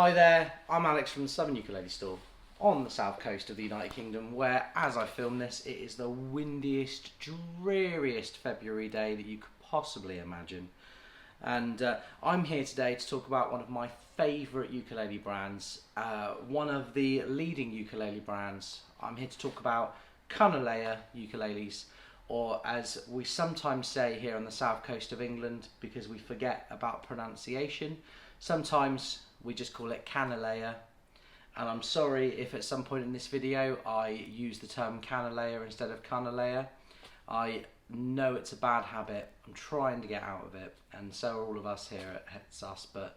Hi there, I'm Alex from the Southern Ukulele Store on the south coast of the United Kingdom, where, as I film this, it is the windiest, dreariest February day that you could possibly imagine. And I'm here today to talk about one of my favourite ukulele brands, one of the leading ukulele brands. I'm here to talk about Kanilea Ukuleles, or as we sometimes say here on the south coast of England, because we forget about pronunciation, sometimes we just call it Kanilea. And I'm sorry if at some point in this video I use the term Kanilea instead of Kanilea. I know it's a bad habit. I'm trying to get out of it, and so are all of us here at HNS-S, but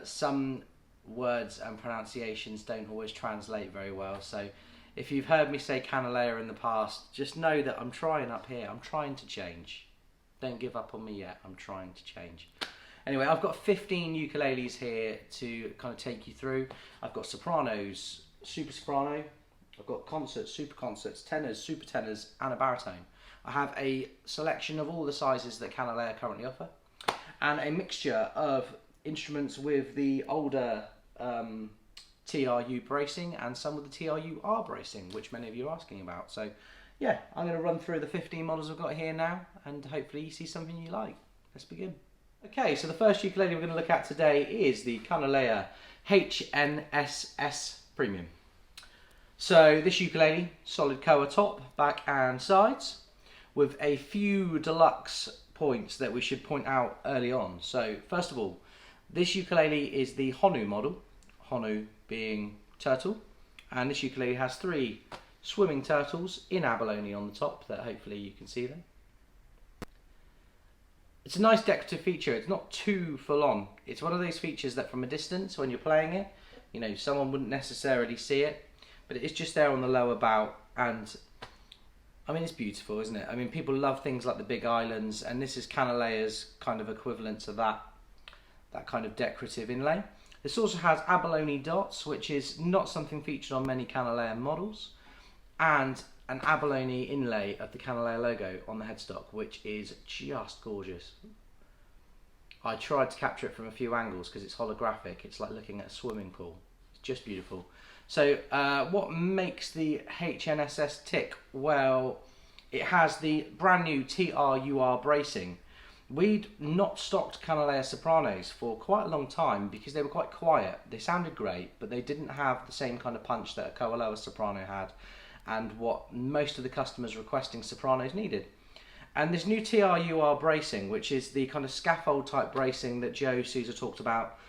some words and pronunciations don't always translate very well. So if you've heard me say Kanilea in the past, just know that I'm trying up here. I'm trying to change. Don't give up on me yet. I'm trying to change. Anyway, I've got 15 ukuleles here to kind of take you through. I've got sopranos, super soprano, I've got concerts, super concerts, tenors, super tenors, and a baritone. I have a selection of all the sizes that Kanilea currently offer, and a mixture of instruments with the older TRU bracing and some with the TRU-R bracing, which many of you are asking about. So yeah, I'm going to run through the 15 models I've got here now, and hopefully you see something you like. Let's begin. Okay, so the first ukulele we're going to look at today is the Kanilea HNS-S Premium. So this ukulele, solid koa top, back and sides, with a few deluxe points that we should point out early on. So first of all, this ukulele is the Honu model, Honu being turtle, and this ukulele has 3 swimming turtles in abalone on the top that hopefully you can see them. It's a nice decorative feature. It's not too full on. It's one of those features that from a distance, when you're playing it, you know, someone wouldn't necessarily see it, but it's just there on the lower bout, and I mean, it's beautiful, isn't it? I mean, people love things like the big islands, and this is Kanilea's kind of equivalent to that kind of decorative inlay. This also has abalone dots, which is not something featured on many Kanilea models, and an abalone inlay of the Kanilea logo on the headstock, which is just gorgeous. I tried to capture it from a few angles because it's holographic. It's like looking at a swimming pool. It's just beautiful. So what makes the HNS-S tick? Well, it has the brand new TRU-R bracing. We'd not stocked Kanilea Sopranos for quite a long time because they were quite quiet. They sounded great, but they didn't have the same kind of punch that a koa loa soprano had, and what most of the customers requesting sopranos needed. And this new TRU-R bracing, which is the kind of scaffold type bracing that Joe Souza talked about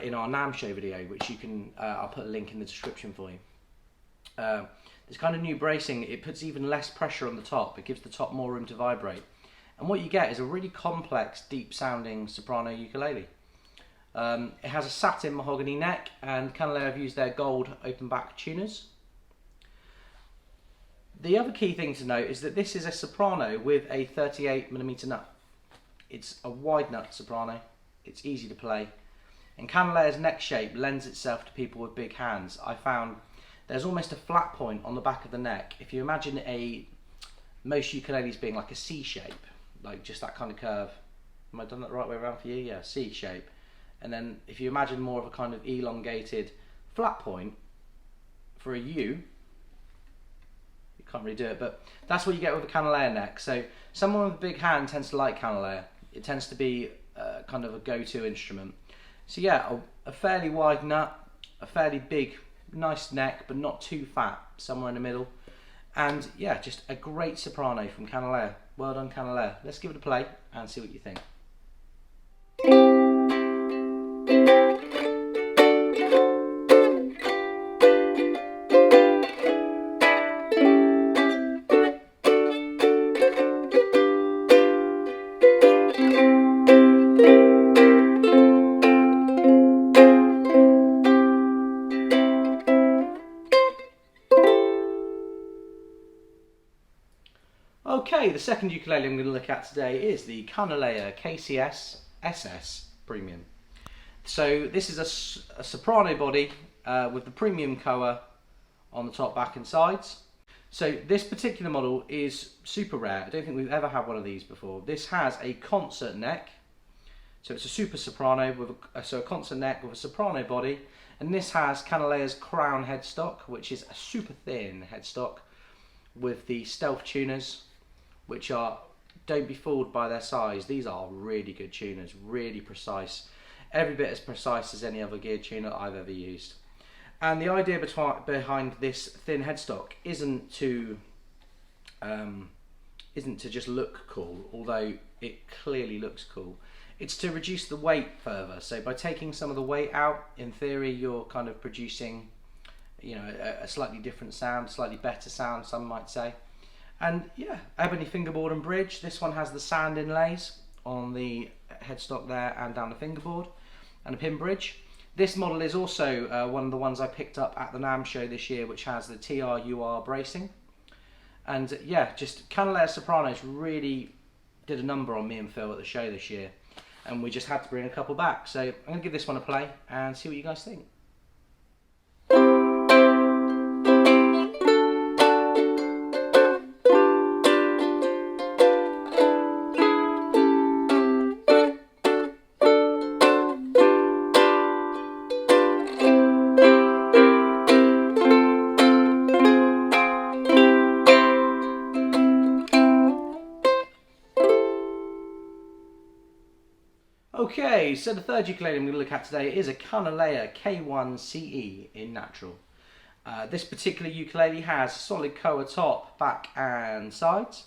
in our NAMM show video, which you can, I'll put a link in the description for you. This kind of new bracing, it puts even less pressure on the top. It gives the top more room to vibrate. And what you get is a really complex, deep sounding soprano ukulele. It has a satin mahogany neck, and Kanilea have used their gold open back tuners. The other key thing to note is that this is a soprano with a 38mm nut. It's a wide nut soprano, it's easy to play, and Kanilea's neck shape lends itself to people with big hands. I found there's almost a flat point on the back of the neck. If you imagine most ukuleles being like a C shape, like just that kind of curve. Am I done that the right way around for you? Yeah, C shape. And then if you imagine more of a kind of elongated flat point for a U, can't really do it, but that's what you get with a Kanilea neck. So someone with a big hand tends to like Kanilea. It tends to be kind of a go-to instrument. So yeah, a fairly wide nut, a fairly big, nice neck, but not too fat, somewhere in the middle. And yeah, just a great soprano from Kanilea. Well done, Kanilea. Let's give it a play and see what you think. Okay, the second ukulele I'm going to look at today is the Kanilea KCS SS Premium. So this is a soprano body with the premium koa on the top, back and sides. So this particular model is super rare. I don't think we've ever had one of these before. This has a concert neck, So it's a super soprano with a concert neck with a soprano body, and this has Kanilea's crown headstock, which is a super thin headstock with the stealth tuners, which are, don't be fooled by their size, these are really good tuners, really precise, every bit as precise as any other geared tuner I've ever used. And the idea behind this thin headstock isn't to just look cool, although it clearly looks cool. It's to reduce the weight further. So by taking some of the weight out, in theory, you're kind of producing, you know, a slightly different sound, slightly better sound, some might say. And yeah, ebony fingerboard and bridge. This one has the sand inlays on the headstock there and down the fingerboard, and a pin bridge. This model is also one of the ones I picked up at the NAMM show this year, which has the TR-UR bracing. And yeah, just Kanilea Sopranos really did a number on me and Phil at the show this year, and we just had to bring a couple back. So I'm going to give this one a play and see what you guys think. Okay, so the third ukulele I'm going to look at today is a Kanilea K1C E in natural. This particular ukulele has solid koa top, back and sides.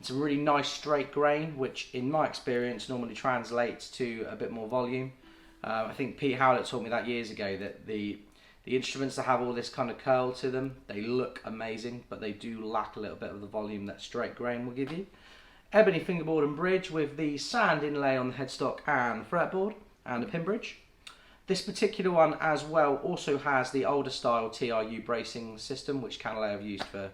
It's a really nice straight grain, which in my experience normally translates to a bit more volume. I think Pete Howlett taught me that years ago, that the instruments that have all this kind of curl to them, they look amazing, but they do lack a little bit of the volume that straight grain will give you. Ebony fingerboard and bridge with the sand inlay on the headstock and fretboard, and a pin bridge. This particular one as well also has the older style TRU bracing system, which Kanilea have used for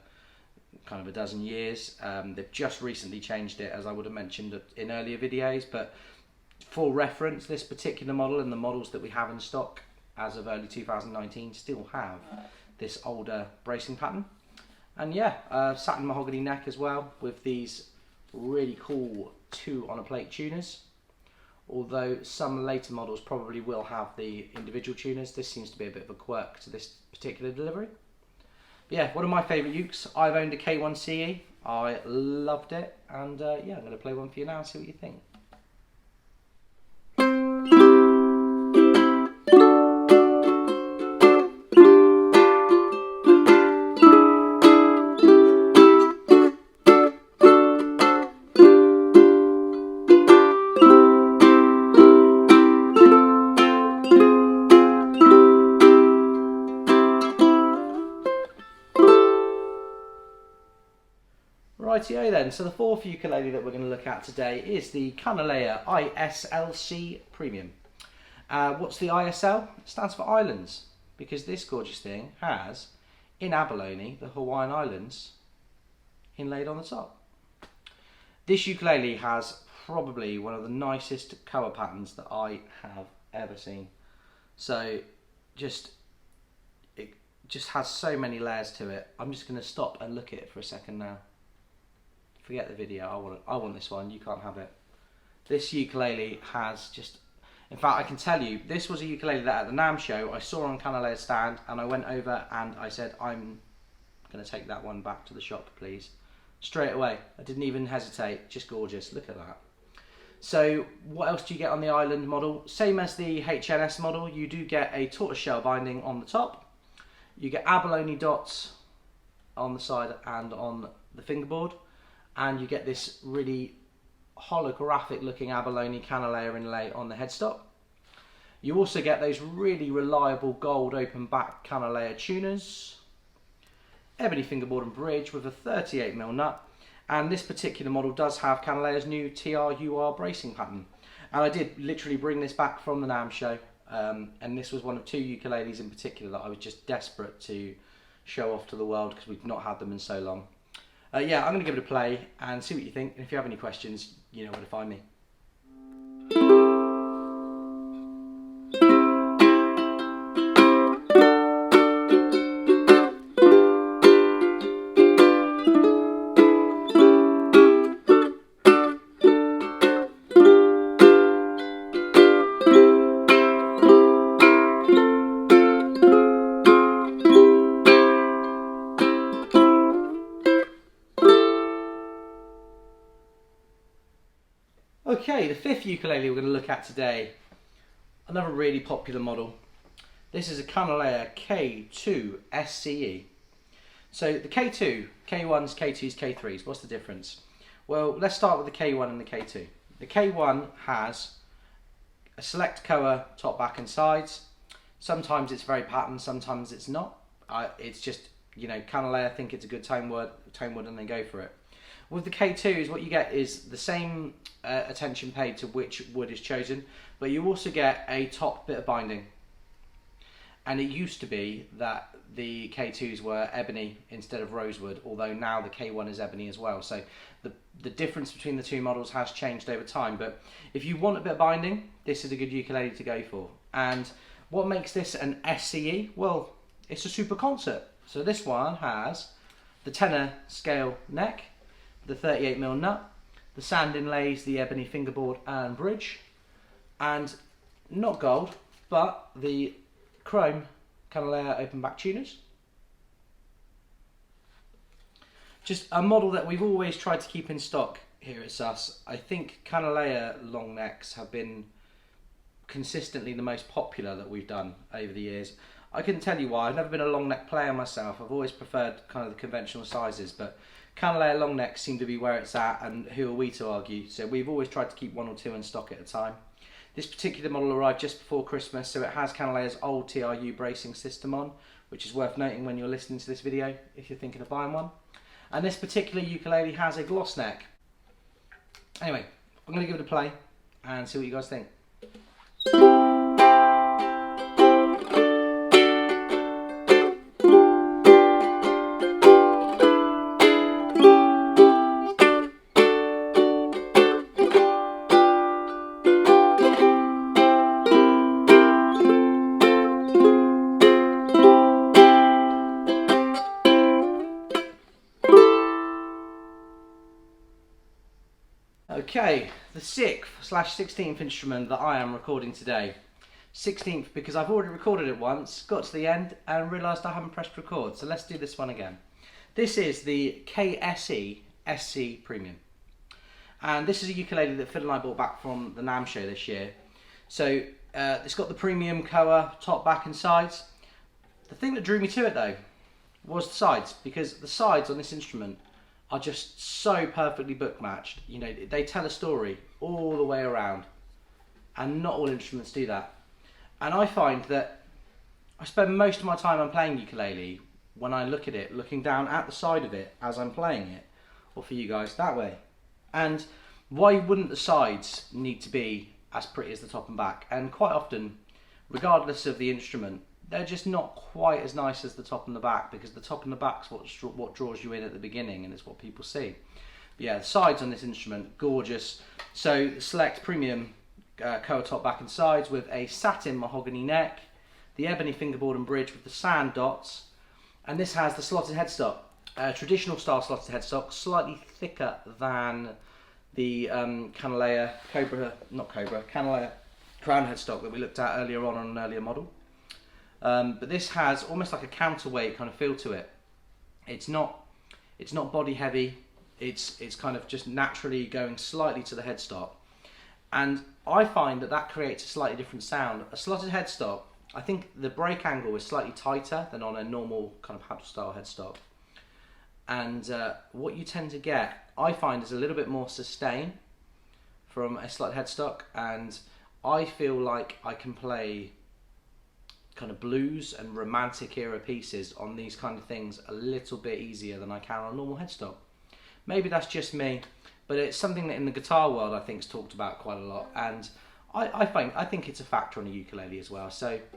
kind of a dozen years. They've just recently changed it, as I would have mentioned in earlier videos, but for reference, this particular model and the models that we have in stock as of early 2019 still have this older bracing pattern. And yeah, satin mahogany neck as well with these really cool 2 on a plate tuners, although some later models probably will have the individual tuners. This seems to be a bit of a quirk to this particular delivery. But yeah, one of my favourite ukes. I've owned a K1C E, I loved it, and yeah, I'm going to play one for you now and see what you think. Rightio then, so the fourth ukulele that we're going to look at today is the Kanilea ISL-C Premium. What's the ISL? It stands for Islands, because this gorgeous thing has, in abalone, the Hawaiian Islands inlaid on the top. This ukulele has probably one of the nicest cover patterns that I have ever seen. So it just has so many layers to it. I'm just going to stop and look at it for a second now. Forget the video, I want this one, you can't have it. This ukulele has just, in fact I can tell you, this was a ukulele that at the NAMM show I saw on Kanilea's stand, and I went over and I said, I'm going to take that one back to the shop please. Straight away, I didn't even hesitate, just gorgeous, look at that. So what else do you get on the Island model? Same as the HNS model, you do get a tortoiseshell binding on the top. You get abalone dots on the side and on the fingerboard. And you get this really holographic looking abalone Kanilea inlay on the headstock. You also get those really reliable gold open back Kanilea tuners. Ebony fingerboard and bridge with a 38mm nut. And this particular model does have Kanilea's new TR-UR bracing pattern. And I did literally bring this back from the NAMM show. And this was one of 2 ukuleles in particular that I was just desperate to show off to the world because we've not had them in so long. Yeah, I'm going to give it a play and see what you think, and if you have any questions, you know where to find me. Okay, the fifth ukulele we're going to look at today, another really popular model. This is a Kanilea K2 E. So the K2, K1s, K2s, K3s, what's the difference? Well, let's start with the K1 and the K2. The K1 has a select color, top, back and sides. Sometimes it's very patterned, sometimes it's not. It's just, you know, Kanilea think it's a good tone wood and they go for it. With the K2s, what you get is the same attention paid to which wood is chosen, but you also get a top bit of binding. And it used to be that the K2s were ebony instead of rosewood, although now the K1 is ebony as well. So the difference between the two models has changed over time. But if you want a bit of binding, this is a good ukulele to go for. And what makes this an SCE? Well, it's a Super Concert. So this one has the tenor scale neck, the 38mm nut, the sand inlays, the ebony fingerboard and bridge, and not gold, but the chrome Kanilea open back tuners. Just a model that we've always tried to keep in stock here at SAS. I think Kanilea long necks have been consistently the most popular that we've done over the years. I couldn't tell you why. I've never been a long neck player myself. I've always preferred kind of the conventional sizes, but Kanilea long necks seem to be where it's at, and who are we to argue? So we've always tried to keep one or two in stock at a time. This particular model arrived just before Christmas, so it has Kanilea's old TRU bracing system on, which is worth noting when you're listening to this video if you're thinking of buying one. And this particular ukulele has a gloss neck. Anyway, I'm going to give it a play and see what you guys think. Okay, the 6th/16th instrument that I am recording today. 16th because I've already recorded it once, got to the end and realised I haven't pressed record, so let's do this one again. This is the KSE-SC Premium. And this is a ukulele that Phil and I bought back from the NAMM show this year. So it's got the premium koa, top, back and sides. The thing that drew me to it though was the sides, because the sides on this instrument are just so perfectly book matched. You know, they tell a story all the way around, and not all instruments do that. And I find that I spend most of my time I'm playing ukulele when I look at it, looking down at the side of it as I'm playing it, or for you guys that way. And why wouldn't the sides need to be as pretty as the top and back? And quite often, regardless of the instrument, they're just not quite as nice as the top and the back, because the top and the back's what draws you in at the beginning, and it's what people see. But yeah, the sides on this instrument, gorgeous. So select premium koa top, back and sides with a satin mahogany neck, the ebony fingerboard and bridge with the sand dots, and this has the slotted headstock, traditional style slotted headstock, slightly thicker than the Kanilea Kanilea crown headstock that we looked at earlier on an earlier model. But this has almost like a counterweight kind of feel to it. It's not body heavy. It's kind of just naturally going slightly to the headstock, and I find that creates a slightly different sound. A slotted headstock, I think the break angle is slightly tighter than on a normal kind of paddle style headstock, and what you tend to get, I find, is a little bit more sustain from a slotted headstock, and I feel like I can play kind of blues and romantic era pieces on these kind of things a little bit easier than I can on a normal headstock. Maybe that's just me, but it's something that in the guitar world I think is talked about quite a lot, and I think it's a factor on a ukulele as well, so it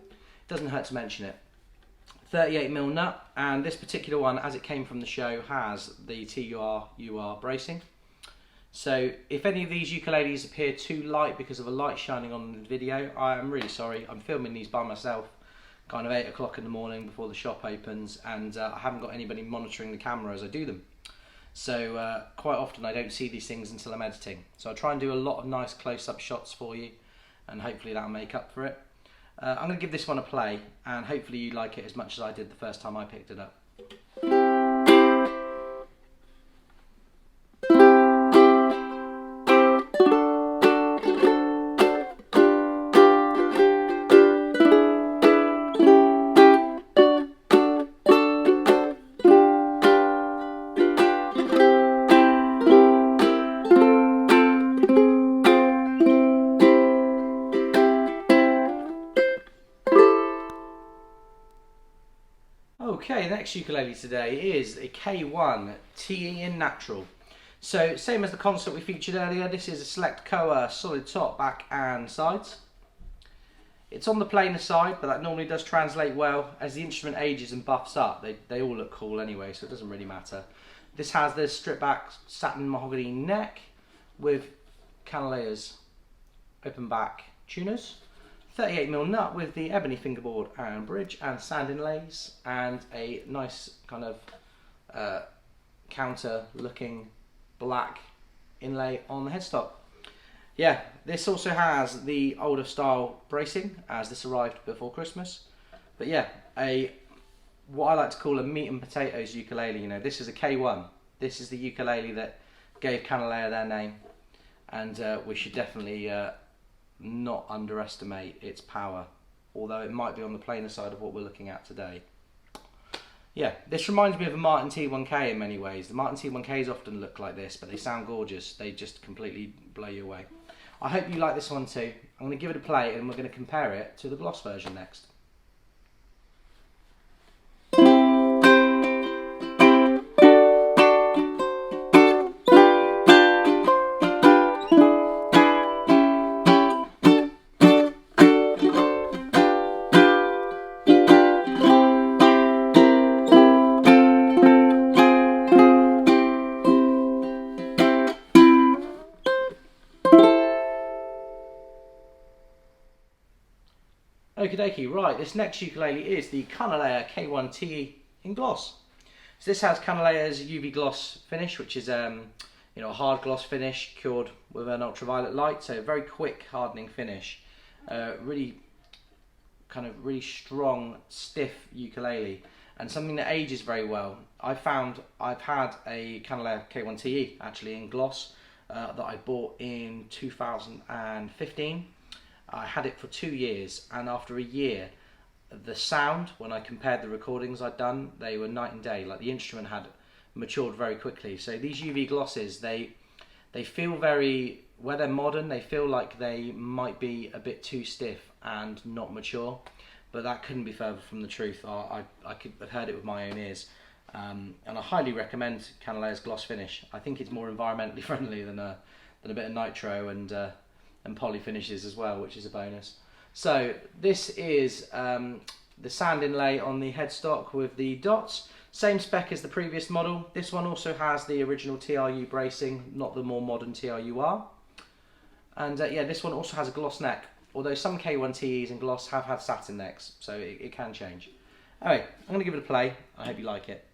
doesn't hurt to mention it. 38mm nut, and this particular one, as it came from the show, has the TUR bracing. So if any of these ukuleles appear too light because of a light shining on the video, I am really sorry. I'm filming these by myself, kind of 8 o'clock in the morning before the shop opens, and I haven't got anybody monitoring the camera as I do them. So quite often I don't see these things until I'm editing. So I try and do a lot of nice close-up shots for you, and hopefully that'll make up for it. I'm going to give this one a play, and hopefully you like it as much as I did the first time I picked it up. Okay, the next ukulele today is a K1C E in natural. So same as the concert we featured earlier, this is a select koa, solid top, back and sides. It's on the plainer side, but that normally does translate well. As the instrument ages and buffs up, they all look cool anyway, so it doesn't really matter. This has the stripped back satin mahogany neck with Kanilea's open back tuners. 38mm nut with the ebony fingerboard and bridge and sand inlays, and a nice kind of counter looking black inlay on the headstock. Yeah, this also has the older style bracing, as this arrived before Christmas. But yeah, what I like to call a meat and potatoes ukulele. You know, this is a K1. This is the ukulele that gave Kanilea their name, and we should definitely not underestimate its power, although it might be on the plainer side of what we're looking at today. Yeah, this reminds me of a Martin T1K in many ways. The Martin T1Ks often look like this, but they sound gorgeous. They just completely blow you away. I hope you like this one too. I'm going to give it a play and we're going to compare it to the gloss version next. Okie dokie, right, this next ukulele is the Kanilea K1C E in gloss. So this has Kanilea's UV gloss finish, which is a hard gloss finish cured with an ultraviolet light, so a very quick hardening finish. Really strong, stiff ukulele, and something that ages very well. I've had a Kanilea K1C E actually in gloss that I bought in 2015. I had it for 2 years, and after a year, the sound, when I compared the recordings I'd done, they were night and day. Like, the instrument had matured very quickly. So these UV glosses, they feel very, where they're modern, they feel like they might be a bit too stiff and not mature, but that couldn't be further from the truth. I could have heard it with my own ears. And I highly recommend Kanilea's gloss finish. I think it's more environmentally friendly than a bit of nitro and poly finishes as well, which is a bonus. So this is the sand inlay on the headstock with the dots. Same spec as the previous model. This one also has the original TRU bracing, not the more modern TRU-R. And yeah, this one also has a gloss neck, although some K1CEs in gloss have had satin necks, so it can change. Anyway, I'm going to give it a play. I hope you like it.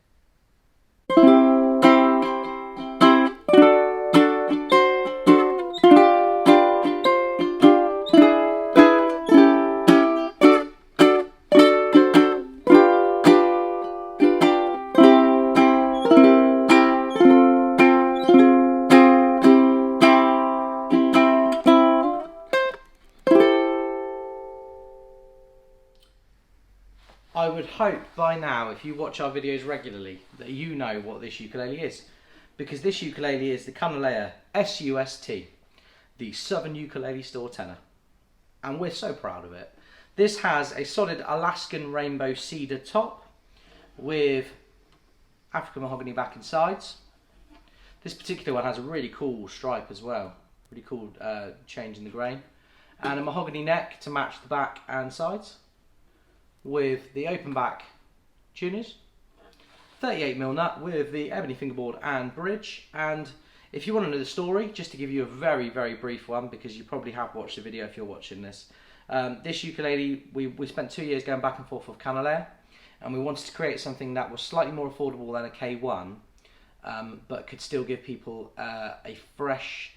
I would hope by now, if you watch our videos regularly, that you know what this ukulele is. Because this ukulele is the Kanilea SUST, the Southern Ukulele Store Tenor. And we're so proud of it. This has a solid Alaskan rainbow cedar top with African mahogany back and sides. This particular one has a really cool stripe as well. Really cool change in the grain. And a mahogany neck to match the back and sides, with the open back tuners, 38mm nut with the ebony fingerboard and bridge. And if you want to know the story, just to give you a very, very brief one, because you probably have watched the video if you're watching this. This ukulele, we spent 2 years going back and forth with Kanilea, and we wanted to create something that was slightly more affordable than a K1, but could still give people a fresh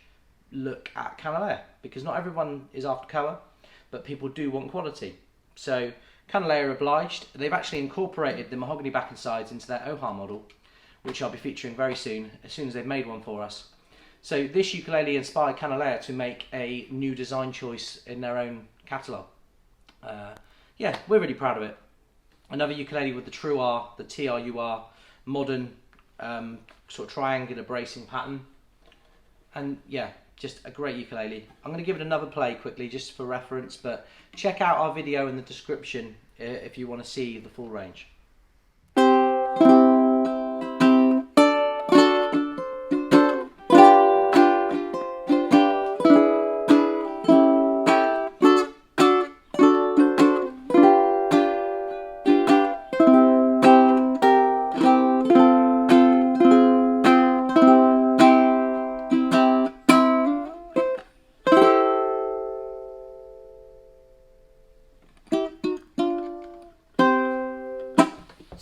look at Kanilea, because not everyone is after koa, but people do want quality. So Kanilea are obliged. They've actually incorporated the mahogany back and sides into their Oha model, which I'll be featuring very soon, as soon as they've made one for us. So this ukulele inspired Kanilea to make a new design choice in their own catalogue. Yeah, we're really proud of it. Another ukulele with the true R, the TRU-R, modern sort of triangular bracing pattern. And yeah, just a great ukulele. I'm going to give it another play quickly just for reference, but check out our video in the description if you want to see the full range.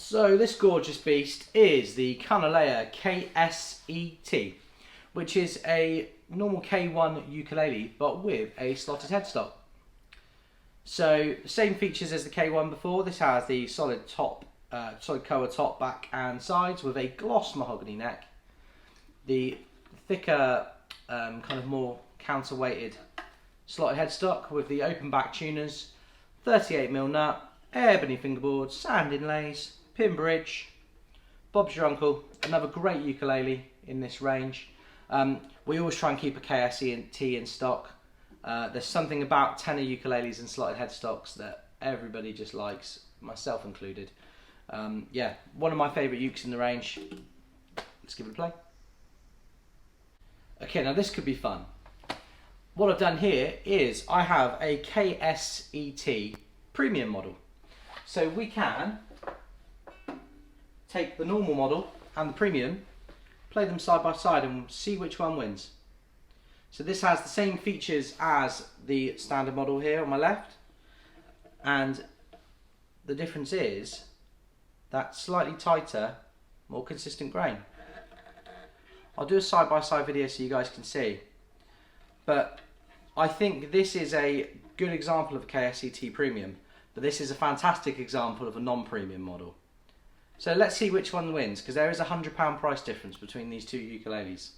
So this gorgeous beast is the Kanilea KSE-T, which is a normal K1 ukulele but with a slotted headstock. So same features as the K1 before. This has the solid top, solid koa top, back and sides with a gloss mahogany neck. The thicker, kind of more counterweighted slotted headstock with the open back tuners, 38mm nut, ebony fingerboard, sand inlays, pin bridge. Bob's your uncle. Another great ukulele in this range. We always try and keep a KSE-T in stock. There's something about tenor ukuleles and slotted headstocks that everybody just likes, myself included. Yeah, one of my favourite ukes in the range. Let's give it a play. Okay, now this could be fun. What I've done here is I have a KSE-T Premium model. So we can take the normal model and the Premium, play them side by side and see which one wins. So this has the same features as the standard model here on my left, and the difference is that slightly tighter, more consistent grain. I'll do a side by side video so you guys can see, but I think this is a good example of a KSE-T Premium, but this is a fantastic example of a non-premium model. So let's see which one wins, because there is a £100 price difference between these two ukuleles.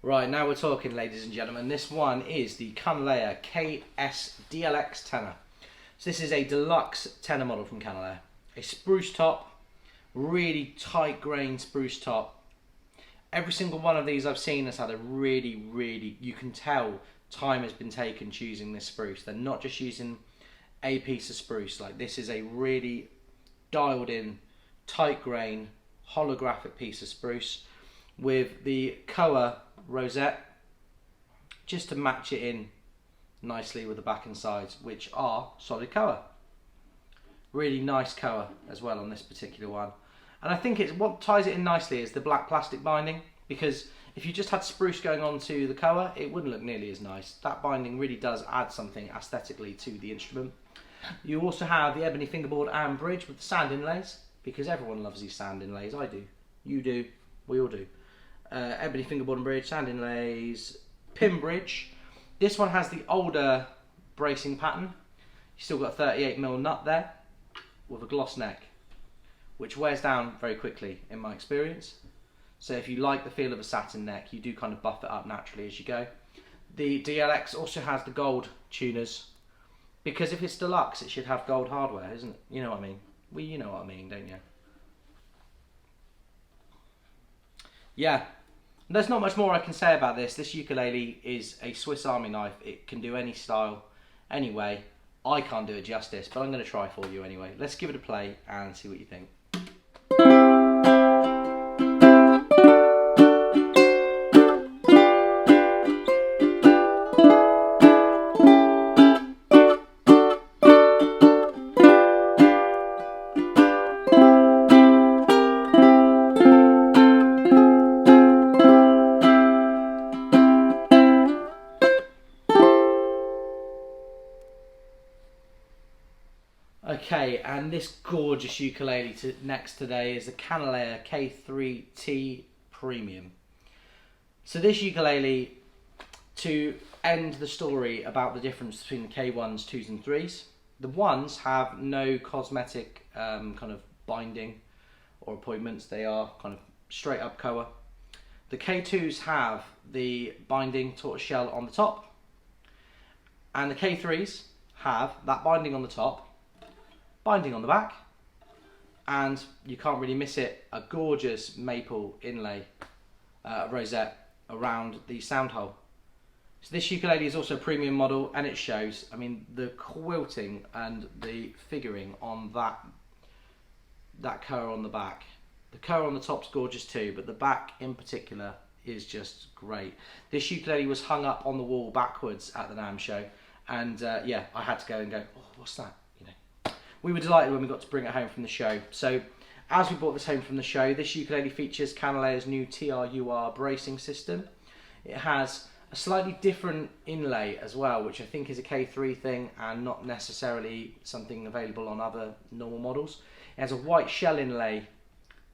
Right, now we're talking, ladies and gentlemen. This one is the Kanilea KSDLX Tenor. So this is a deluxe tenor model from Kanilea. A spruce top, really tight grain spruce top. Every single one of these I've seen has had a really, you can tell time has been taken choosing this spruce. They're not just using a piece of spruce. Like, this is a really dialed in, tight grain, holographic piece of spruce with the koa rosette just to match it in nicely with the back and sides, which are solid koa. Really nice koa as well on this particular one. And I think it's what ties it in nicely is the black plastic binding, because if you just had spruce going on to the koa, it wouldn't look nearly as nice. That binding really does add something aesthetically to the instrument. You also have the ebony fingerboard and bridge with the sand inlays, because everyone loves these sand inlays. I do, you do, we all do. Ebony fingerboard and bridge, sand inlays, pin bridge. This one has the older bracing pattern. You still got 38mm nut there with a gloss neck, which wears down very quickly in my experience. So if you like the feel of a satin neck, you do kind of buff it up naturally as you go. The DLX also has the gold tuners, because if it's deluxe it should have gold hardware, isn't it? You know what I mean? Well, you know what I mean, don't you? Yeah. There's not much more I can say about this. This ukulele is a Swiss Army knife. It can do any style, any way. I can't do it justice, but I'm going to try for you anyway. Let's give it a play and see what you think. Okay, and this gorgeous ukulele next today is the Kanilea K3T Premium. So this ukulele, to end the story about the difference between the K1s, 2s and 3s, the 1s have no cosmetic kind of binding or appointments. They are kind of straight up koa. The K2s have the binding tortoiseshell on the top, And the K3s have that binding on the top, binding on the back, and you can't really miss it, a gorgeous maple inlay rosette around the sound hole. So this ukulele is also a premium model, and it shows. I mean, the quilting and the figuring on that cur on the back. The cur on the top's gorgeous too, but the back in particular is just great. This ukulele was hung up on the wall backwards at the NAMM show, and yeah, I had to go and go, oh, what's that? You know, we were delighted when we got to bring it home from the show. So as we brought this home from the show, this ukulele features Kanile'a's new TRUR bracing system. It has a slightly different inlay as well, which I think is a K3 thing and not necessarily something available on other normal models. It has a white shell inlay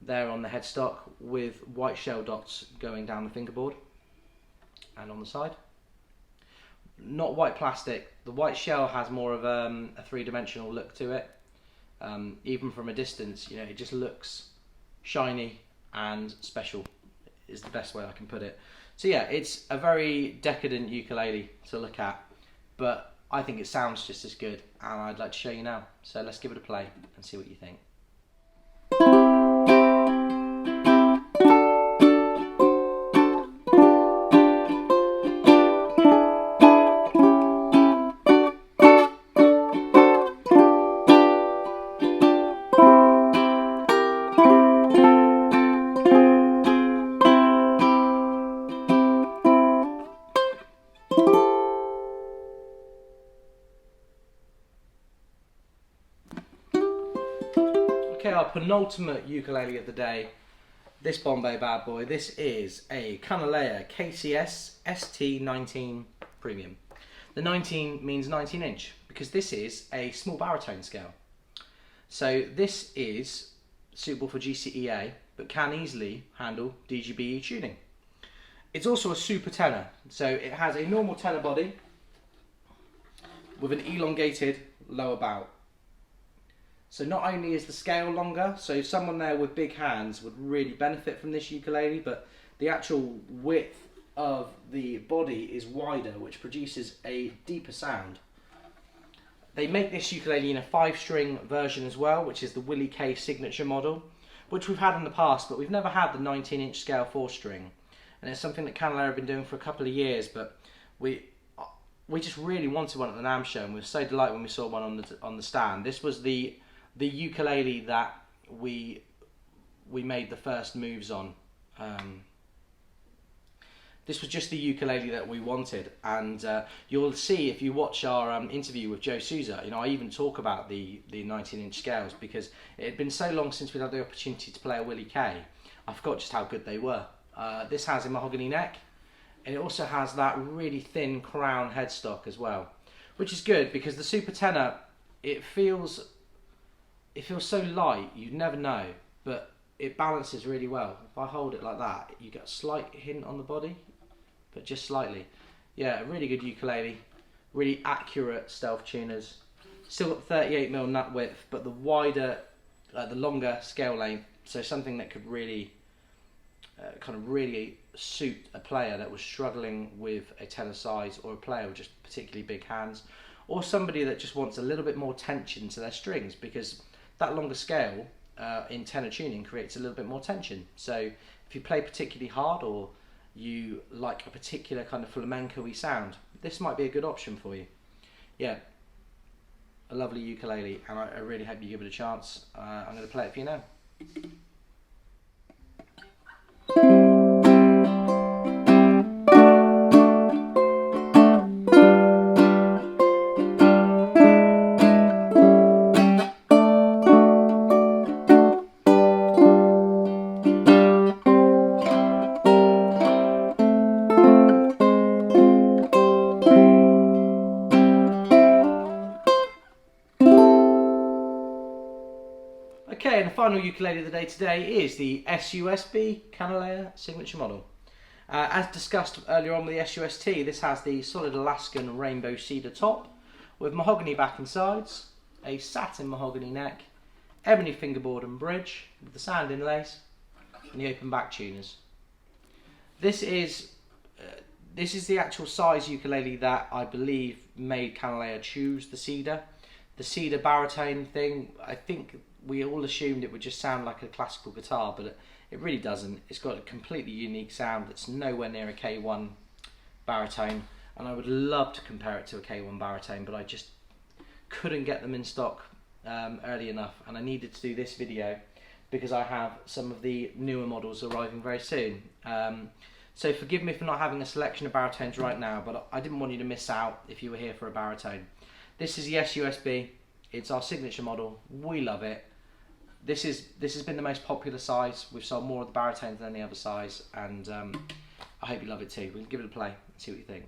there on the headstock with white shell dots going down the fingerboard and on the side. Not white plastic. The white shell has more of a three-dimensional look to it. Even from a distance, you know, it just looks shiny and special is the best way I can put it. So yeah, it's a very decadent ukulele to look at, but I think it sounds just as good, and I'd like to show you now. So let's give it a play and see what you think. Okay, our penultimate ukulele of the day, this Bombay bad boy. This is a Kanilea KCS ST19 Premium. The 19 means 19 inch because this is a small baritone scale. So this is suitable for GCEA but can easily handle DGBE tuning. It's also a super tenor, so it has a normal tenor body with an elongated lower bout. So not only is the scale longer, so someone there with big hands would really benefit from this ukulele, but the actual width of the body is wider, which produces a deeper sound. They make this ukulele in a 5-string version as well, which is the Willie K signature model, which we've had in the past, but we've never had the 19-inch scale 4-string. And it's something that Kanilea have been doing for a couple of years, but we just really wanted one at the NAMM show, and we were so delighted when we saw one on the stand. This was the ukulele that we made the first moves on. This was just the ukulele that we wanted, and you'll see if you watch our interview with Joe Souza, you know, I even talk about the 19-inch scales because it had been so long since we'd had the opportunity to play a Willie K. I forgot just how good they were. This has a mahogany neck, and it also has that really thin crown headstock as well, which is good because the Super Tenor, it feels so light, you'd never know, but it balances really well. If I hold it like that, you get a slight hint on the body, but just slightly. Yeah, a really good ukulele, really accurate stealth tuners. Still got 38mm nut width, but the wider, the longer scale length, so something that could really, really suit a player that was struggling with a tenor size, or a player with just particularly big hands, or somebody that just wants a little bit more tension to their strings, because that longer scale in tenor tuning creates a little bit more tension. So if you play particularly hard, or you like a particular kind of flamenco-y sound, this might be a good option for you. Yeah, a lovely ukulele, and I really hope you give it a chance. I'm going to play it for you now. Okay, and the final ukulele of the day today is the SUSB Kanilea signature model. As discussed earlier on with the SUST, this has the solid Alaskan rainbow cedar top with mahogany back and sides, a satin mahogany neck, ebony fingerboard and bridge with the sand inlays, and the open back tuners. This This is the actual size ukulele that I believe made Kanilea choose the cedar. The cedar baritone thing, I think we all assumed it would just sound like a classical guitar, but it really doesn't. It's got a completely unique sound that's nowhere near a K1 baritone, and I would love to compare it to a K1 baritone, but I just couldn't get them in stock early enough, and I needed to do this video because I have some of the newer models arriving very soon. So forgive me for not having a selection of baritones right now, but I didn't want you to miss out if you were here for a baritone. This is the SUSB. It's our signature model. We love it. This has been the most popular size. We've sold more of the baritones than any other size, and I hope you love it too. We'll give it a play and see what you think.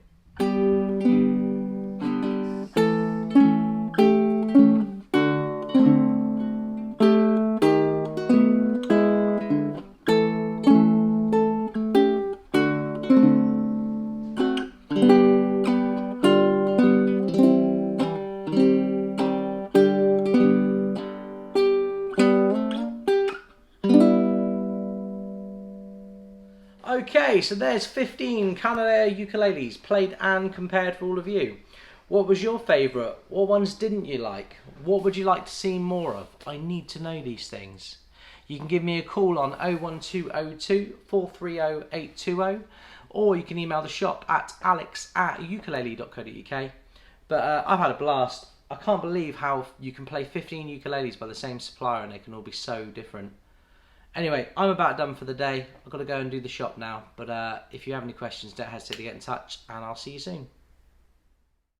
Okay, so there's 15 Kanilea ukuleles played and compared for all of you. What was your favourite? What ones didn't you like? What would you like to see more of? I need to know these things. You can give me a call on 01202 430 820, or you can email the shop at alex@ukulele.co.uk. But I've had a blast. I can't believe how you can play 15 ukuleles by the same supplier and they can all be so different. Anyway, I'm about done for the day. I've got to go and do the shop now. But if you have any questions, don't hesitate to get in touch, and I'll see you soon.